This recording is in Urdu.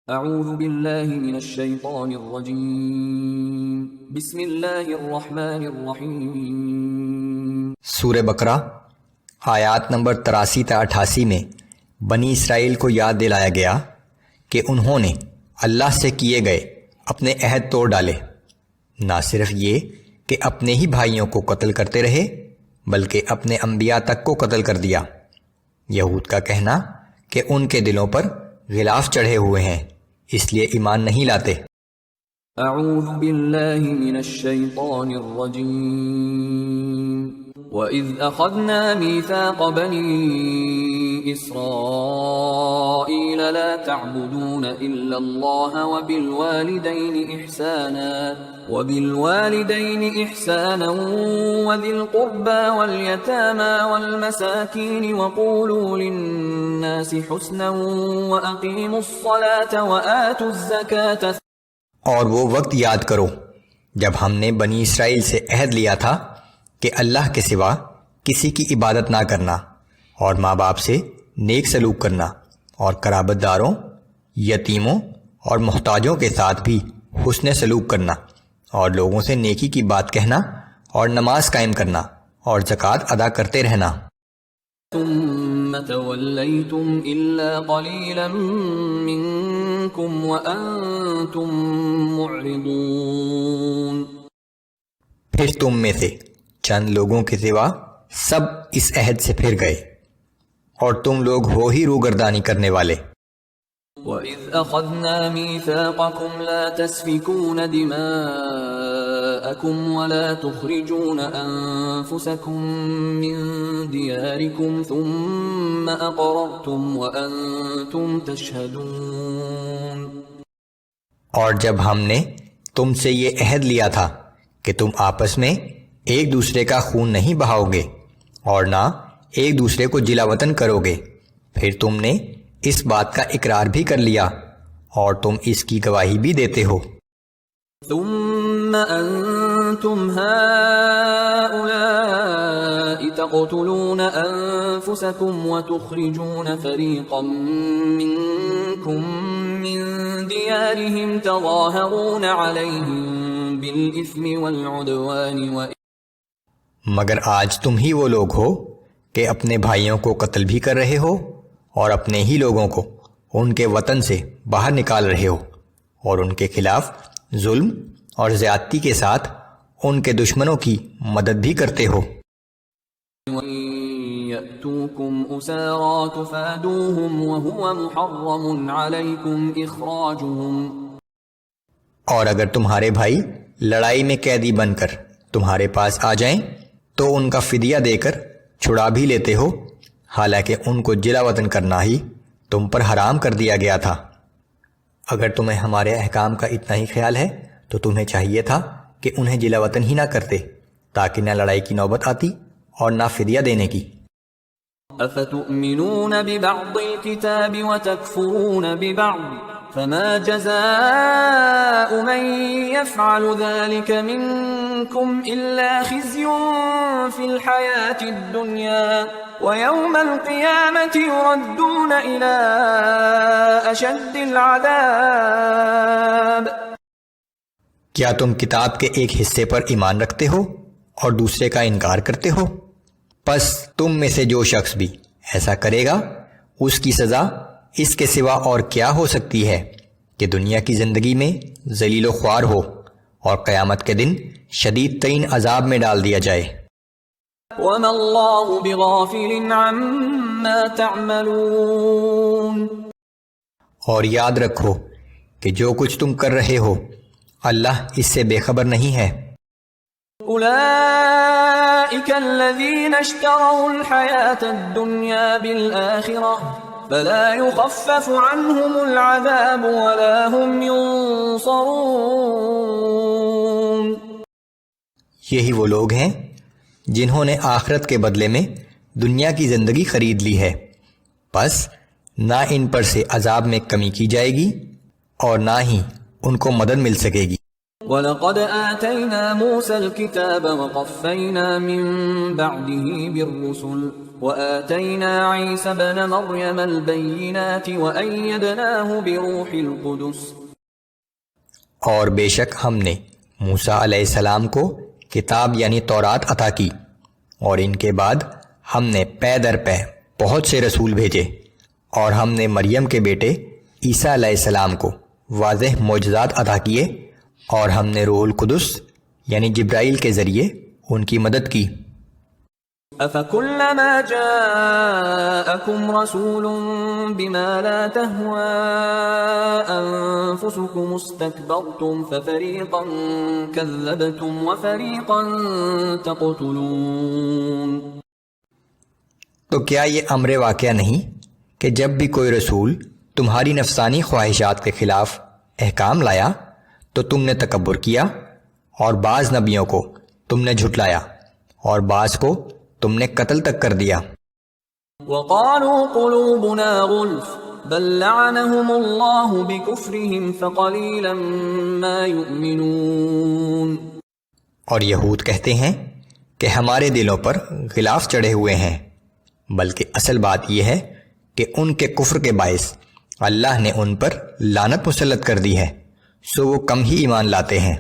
اعوذ باللہ من الشیطان الرجیم بسم اللہ الرحمن الرحیم۔ سورہ بقرہ آیات نمبر 83 تا 88 میں بنی اسرائیل کو یاد دلایا گیا کہ انہوں نے اللہ سے کیے گئے اپنے عہد توڑ ڈالے، نہ صرف یہ کہ اپنے ہی بھائیوں کو قتل کرتے رہے بلکہ اپنے انبیاء تک کو قتل کر دیا۔ یہود کا کہنا کہ ان کے دلوں پر غلاف چڑھے ہوئے ہیں اس لیے ایمان نہیں لاتے۔ اعوذ باللہ من الشیطان الرجیم۔ وَإِذْ أَخَذْنَا مِيثَاقَ بَنِي إِسْرَائِيلَ لَا تَعْبُدُونَ إِلَّا اللَّهَ وَبِالْوَالِدَيْنِ إِحْسَانًا وَذِي الْقُرْبَى وَالْيَتَامَى وَالْمَسَاكِينِ وَقُولُوا لِلنَّاسِ حُسْنًا وَأَقِيمُوا الصَّلَاةَ وَآتُوا الزَّكَاةَ۔ اور وہ وقت یاد کرو جب ہم نے بنی اسرائیل سے عہد لیا تھا کہ اللہ کے سوا کسی کی عبادت نہ کرنا اور ماں باپ سے نیک سلوک کرنا اور قرابت داروں، یتیموں اور محتاجوں کے ساتھ بھی حسن سلوک کرنا اور لوگوں سے نیکی کی بات کہنا اور نماز قائم کرنا اور زکوٰۃ ادا کرتے رہنا۔ ثم تولیتم الا قلیلا منکم وانتم معرضون۔ پھر تم میں سے چند لوگوں کے سوا سب اس عہد سے پھر گئے اور تم لوگ ہو ہی روگردانی کرنے والے۔ وَإِذْ أَخَذْنَا مِيثَاقَكُمْ لَا تَسْفِكُونَ دِمَاءَكُمْ وَلَا تُخْرِجُونَ أَنفُسَكُمْ مِنْ دِيَارِكُمْ ثُمَّ أَقْرَرْتُمْ وَأَنْتُمْ تَشْهَدُونَ۔ اور جب ہم نے تم سے یہ عہد لیا تھا کہ تم آپس میں ایک دوسرے کا خون نہیں بہاؤ گے اور نہ ایک دوسرے کو جلا وطن کرو گے، پھر تم نے اس بات کا اقرار بھی کر لیا اور تم اس کی گواہی بھی دیتے ہو۔ ثم انتم هؤلاء تقتلون انفسكم وتخرجون فريقا منكم من ديارهم تظاهرون عليهم بالاثم والعدوان مگر آج تم ہی وہ لوگ ہو کہ اپنے بھائیوں کو قتل بھی کر رہے ہو اور اپنے ہی لوگوں کو ان کے وطن سے باہر نکال رہے ہو اور ان کے خلاف ظلم اور زیادتی کے ساتھ ان کے دشمنوں کی مدد بھی کرتے ہو۔ يَأْتُوكُمْ أُسَارَىٰ تُفَادُوهُمْ وَهُوَ مُحَرَّمٌ عَلَيْكُمْ إِخْرَاجُهُمْ۔ اور اگر تمہارے بھائی لڑائی میں قیدی بن کر تمہارے پاس آ جائیں تو ان کا فدیہ دے کر چھڑا بھی لیتے ہو، حالانکہ ان کو جلا وطن کرنا ہی تم پر حرام کر دیا گیا تھا۔ اگر تمہیں ہمارے احکام کا اتنا ہی خیال ہے تو تمہیں چاہیے تھا کہ انہیں جلا وطن ہی نہ کرتے تاکہ نہ لڑائی کی نوبت آتی اور نہ فدیہ دینے کی۔ افتؤمنون ببعض الكتاب وتكفرون ببعض فما جزاء من يفعل ذلك منكم إلا خزي في الحياة الدنيا ويوم القيامة يردون إلى أشد العذاب۔ کیا تم کتاب کے ایک حصے پر ایمان رکھتے ہو اور دوسرے کا انکار کرتے ہو؟ پس تم میں سے جو شخص بھی ایسا کرے گا اس کی سزا اس کے سوا اور کیا ہو سکتی ہے کہ دنیا کی زندگی میں ذلیل و خوار ہو اور قیامت کے دن شدید ترین عذاب میں ڈال دیا جائے۔ وَمَا اللَّهُ بِغَافِلٍ عَمَّا تَعْمَلُونَ۔ اور یاد رکھو کہ جو کچھ تم کر رہے ہو اللہ اس سے بے خبر نہیں ہے۔ أُولَئِكَ الَّذِينَ اشْتَرَوُا الْحَيَاةَ الدُّنْيَا بِالْآخِرَةِ فَلَا يُخَفَّفُ عَنْهُمُ الْعَذَابُ وَلَا هُمْ يُنصَرُونَ۔ یہی وہ لوگ ہیں جنہوں نے آخرت کے بدلے میں دنیا کی زندگی خرید لی ہے، پس نہ ان پر سے عذاب میں کمی کی جائے گی اور نہ ہی ان کو مدد مل سکے گی۔ وَلَقَدْ آتَيْنَا مُوسَى الْكِتَابَ وَقَفَّيْنَا مِن بَعْدِهِ بِالرُّسُلِ وآتينا عيسى ابن مريم البينات وأيدناه بروح القدس اور بے شک ہم نے موسیٰ علیہ السلام کو کتاب یعنی تورات عطا کی، اور ان کے بعد ہم نے پے در پے بہت سے رسول بھیجے، اور ہم نے مریم کے بیٹے عیسیٰ علیہ السلام کو واضح معجزات عطا کیے، اور ہم نے روح القدس یعنی جبرائیل کے ذریعے ان کی مدد کی۔ أَفَكُلَّمَا جَاءَكُمْ رَسُولٌ بِمَا لَا تَهْوَى أَنفُسُكُمُ اسْتَكْبَرْتُمْ فَفَرِيقًا كَذَّبْتُمْ وَفَرِيقًا تَقْتُلُونَ۔ تو کیا یہ امر واقعہ نہیں کہ جب بھی کوئی رسول تمہاری نفسانی خواہشات کے خلاف احکام لایا تو تم نے تکبر کیا، اور بعض نبیوں کو تم نے جھٹلایا، اور بعض کو تم نے قتل تک کر دیا۔ وَقَالُوا قُلُوبُنَا غُلْفٌ بَل لَّعَنَهُمُ اللَّهُ بِكُفْرِهِمْ فَقَلِيلًا مَّا يُؤْمِنُونَ۔ اور یہود کہتے ہیں کہ ہمارے دلوں پر غلاف چڑھے ہوئے ہیں، بلکہ اصل بات یہ ہے کہ ان کے کفر کے باعث اللہ نے ان پر لعنت مسلط کر دی ہے، سو وہ کم ہی ایمان لاتے ہیں۔